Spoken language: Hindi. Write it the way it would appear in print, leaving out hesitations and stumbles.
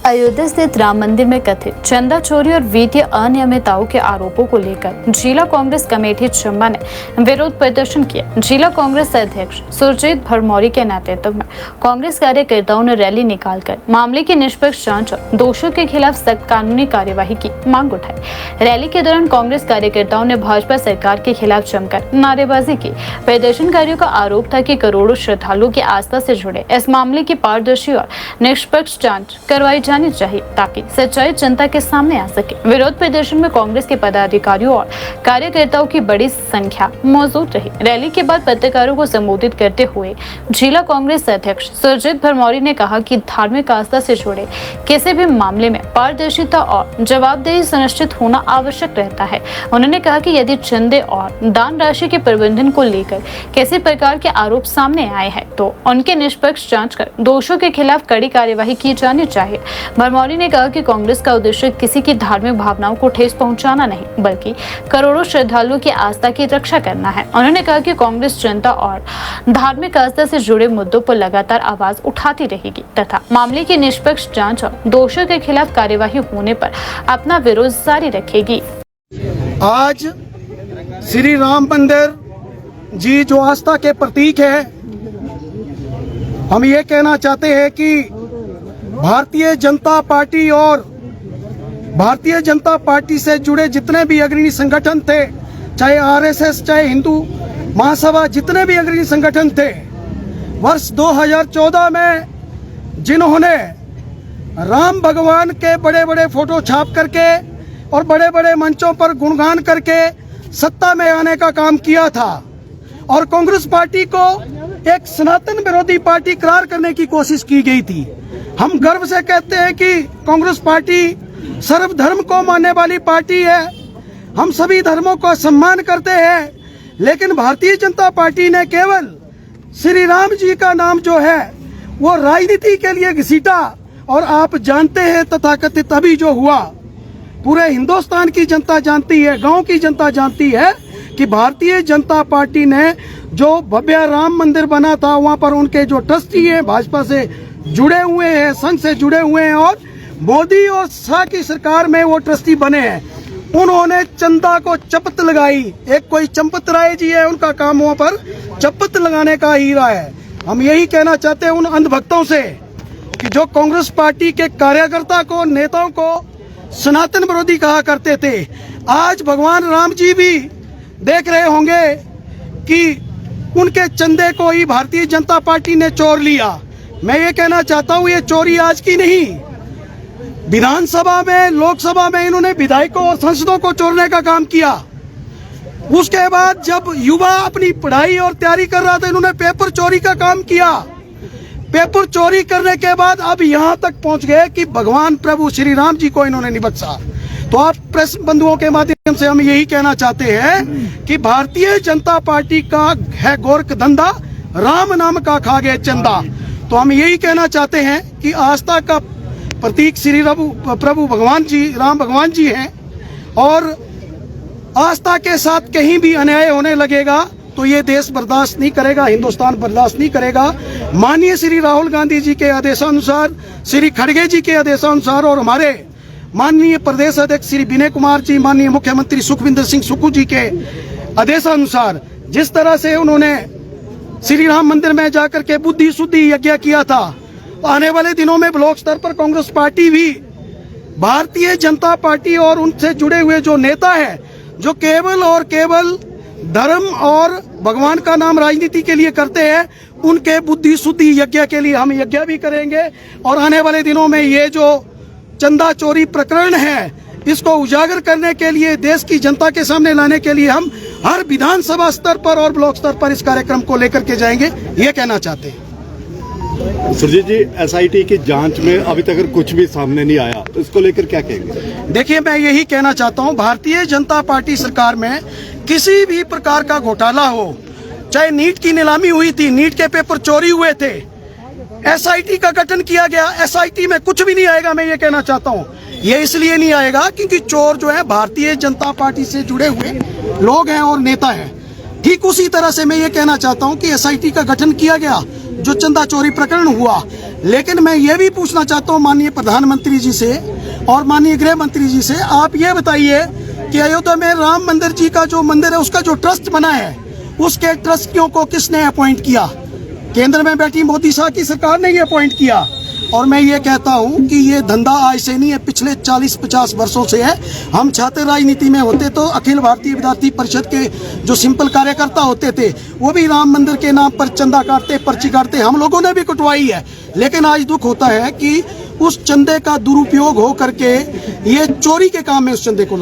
अयोध्या स्थित राम मंदिर में कथित चंदा चोरी और वित्तीय अनियमितताओं के आरोपों को लेकर जिला कांग्रेस कमेटी चंबा ने विरोध प्रदर्शन किया। जिला कांग्रेस अध्यक्ष सुरजीत भरमौरी के नेतृत्व में कांग्रेस कार्यकर्ताओं ने रैली निकालकर मामले की निष्पक्ष जांच और दोषियों के खिलाफ सख्त कानूनी कार्यवाही की मांग उठाई। रैली के दौरान कांग्रेस कार्यकर्ताओं ने भाजपा सरकार के खिलाफ जमकर नारेबाजी की। प्रदर्शनकारियों का आरोप था कि करोड़ों श्रद्धालुओं की आस्था से जुड़े इस मामले की पारदर्शी और निष्पक्ष जांच करवाई जानी चाहिए ताकि सच्चाई जनता के सामने आ सके। विरोध प्रदर्शन में कांग्रेस के पदाधिकारियों और कार्यकर्ताओं की बड़ी संख्या मौजूद रही। रैली के बाद पत्रकारों को संबोधित करते हुए जिला कांग्रेस अध्यक्ष सुरजीत भरमौरी ने कहा कि धार्मिक आस्था से जुड़े किसी भी मामले में पारदर्शिता और जवाबदेही सुनिश्चित होना आवश्यक रहता है। उन्होंने कहा कि यदि चंदे और दान राशि के प्रबंधन को लेकर किसी प्रकार के आरोप सामने आए हैं तो उनके निष्पक्ष जांच कर दोषियों के खिलाफ कड़ी कार्यवाही की जानी चाहिए। भरमौरी ने कहा कि कांग्रेस का उद्देश्य किसी की धार्मिक भावनाओं को ठेस पहुंचाना नहीं बल्कि करोड़ों श्रद्धालुओं की आस्था की रक्षा करना है। उन्होंने कहा कि कांग्रेस जनता और धार्मिक आस्था से जुड़े मुद्दों पर लगातार आवाज उठाती रहेगी तथा मामले की निष्पक्ष जांच और दोषियों के खिलाफ कार्यवाही होने पर अपना विरोध जारी रखेगी। आज श्री राम मंदिर जी जो आस्था के प्रतीक है, हम ये कहना चाहते हैं कि भारतीय जनता पार्टी और भारतीय जनता पार्टी से जुड़े जितने भी अग्रणी संगठन थे, चाहे आरएसएस, चाहे हिंदू महासभा, जितने भी अग्रणी संगठन थे, वर्ष 2014 में जिन्होंने राम भगवान के बड़े बड़े फोटो छाप करके और बड़े बड़े मंचों पर गुणगान करके सत्ता में आने का काम किया था और कांग्रेस पार्टी को एक सनातन विरोधी पार्टी करार करने की कोशिश की गई थी। हम गर्व से कहते हैं कि कांग्रेस पार्टी सर्वधर्म को मानने वाली पार्टी है। हम सभी धर्मों का सम्मान करते हैं, लेकिन भारतीय जनता पार्टी ने केवल श्री राम जी का नाम जो है वो राजनीति के लिए घसीटा और आप जानते हैं तथाकथित अभी जो हुआ, पूरे हिंदुस्तान की जनता जानती है, गांव की जनता जानती है कि भारतीय जनता पार्टी ने जो भव्य राम मंदिर बना था वहां पर उनके जो ट्रस्टी हैं भाजपा से जुड़े हुए हैं, संघ से जुड़े हुए हैं और मोदी और शाह की सरकार में वो ट्रस्टी बने हैं, उन्होंने चंदा को चपत लगाई। एक कोई चंपत राय जी है, उनका काम वहां पर चपत लगाने का ही रहा है। हम यही कहना चाहते हैं उन अंधभक्तों से कि जो कांग्रेस पार्टी के कार्यकर्ता को, नेताओं को सनातन विरोधी कहा करते थे, आज भगवान राम जी भी देख रहे होंगे कि उनके चंदे को ही भारतीय जनता पार्टी ने चोर लिया। मैं ये कहना चाहता हूँ ये चोरी आज की नहीं, विधानसभा में, लोकसभा में इन्होंने विधायकों और सांसदों को चोरने का काम किया। उसके बाद जब युवा अपनी पढ़ाई और तैयारी कर रहा था, इन्होंने पेपर चोरी का काम किया। पेपर चोरी करने के बाद अब यहाँ तक पहुंच गए कि भगवान प्रभु श्री राम जी को इन्होंने नहीं बख्शा। तो आप प्रेस बंधुओं के माध्यम से हम यही कहना चाहते हैं कि भारतीय जनता पार्टी का है गोरख धंधा, राम नाम का खा गए चंदा। तो हम यही कहना चाहते हैं कि आस्था का प्रतीक श्री प्रभु भगवान जी, राम भगवान जी हैं और आस्था के साथ कहीं भी अन्याय होने लगेगा तो ये देश बर्दाश्त नहीं करेगा, हिंदुस्तान बर्दाश्त नहीं करेगा। माननीय श्री राहुल गांधी जी के आदेशानुसार, श्री खड़गे जी के आदेशानुसार और हमारे माननीय प्रदेश अध्यक्ष श्री विनय कुमार जी, माननीय मुख्यमंत्री सुखविंदर सिंह सुक्खू जी के आदेशानुसार जिस तरह से उन्होंने श्री राम मंदिर में जाकर के बुद्धि शुद्धि यज्ञ किया था, आने वाले दिनों में ब्लॉक स्तर पर कांग्रेस पार्टी भी भारतीय जनता पार्टी और उनसे जुड़े हुए जो नेता है जो केवल और केवल धर्म और भगवान का नाम राजनीति के लिए करते हैं, उनके बुद्धि शुद्धि यज्ञ के लिए हम यज्ञ भी करेंगे। और आने वाले दिनों में ये जो चंदा चोरी प्रकरण है इसको उजागर करने के लिए, देश की जनता के सामने लाने के लिए हम हर विधानसभा स्तर पर और ब्लॉक स्तर पर इस कार्यक्रम को लेकर के जाएंगे, ये कहना चाहते हैं। सुरजीत जी, एसआईटी की जांच में अभी तक कुछ भी सामने नहीं आया, तो इसको लेकर क्या कहेंगे? देखिए, मैं यही कहना चाहता हूं, भारतीय जनता पार्टी सरकार में किसी भी प्रकार का घोटाला हो, चाहे नीट की नीलामी हुई थी, नीट के पेपर चोरी हुए थे, एसआईटी का गठन किया गया, एसआईटी में कुछ भी नहीं आएगा। मैं ये कहना चाहता हूँ, ये इसलिए नहीं आएगा क्योंकि चोर जो है भारतीय जनता पार्टी से जुड़े हुए लोग हैं और नेता हैं। ठीक उसी तरह से मैं ये कहना चाहता हूँ कि एसआईटी का गठन किया गया जो चंदा चोरी प्रकरण हुआ। लेकिन मैं ये भी पूछना चाहता हूँ माननीय प्रधानमंत्री जी से और माननीय गृह मंत्री जी से, आप ये बताइए कि अयोध्या में राम मंदिर जी का जो मंदिर है उसका जो ट्रस्ट बना है, उसके ट्रस्टियों को किसने अपॉइंट किया? केंद्र में बैठी मोदी शाह की सरकार ने ये अपॉइंट किया। और मैं ये कहता हूँ कि ये धंधा आज से नहीं है, पिछले 40-50 वर्षों से है। हम छात्र राजनीति में होते तो अखिल भारतीय विद्यार्थी परिषद के जो सिंपल कार्यकर्ता होते थे वो भी राम मंदिर के नाम पर चंदा काटते, पर्ची काटते, हम लोगों ने भी कटवाई है। लेकिन आज दुख होता है कि उस चंदे का दुरुपयोग हो करके ये चोरी के काम में उस चंदे को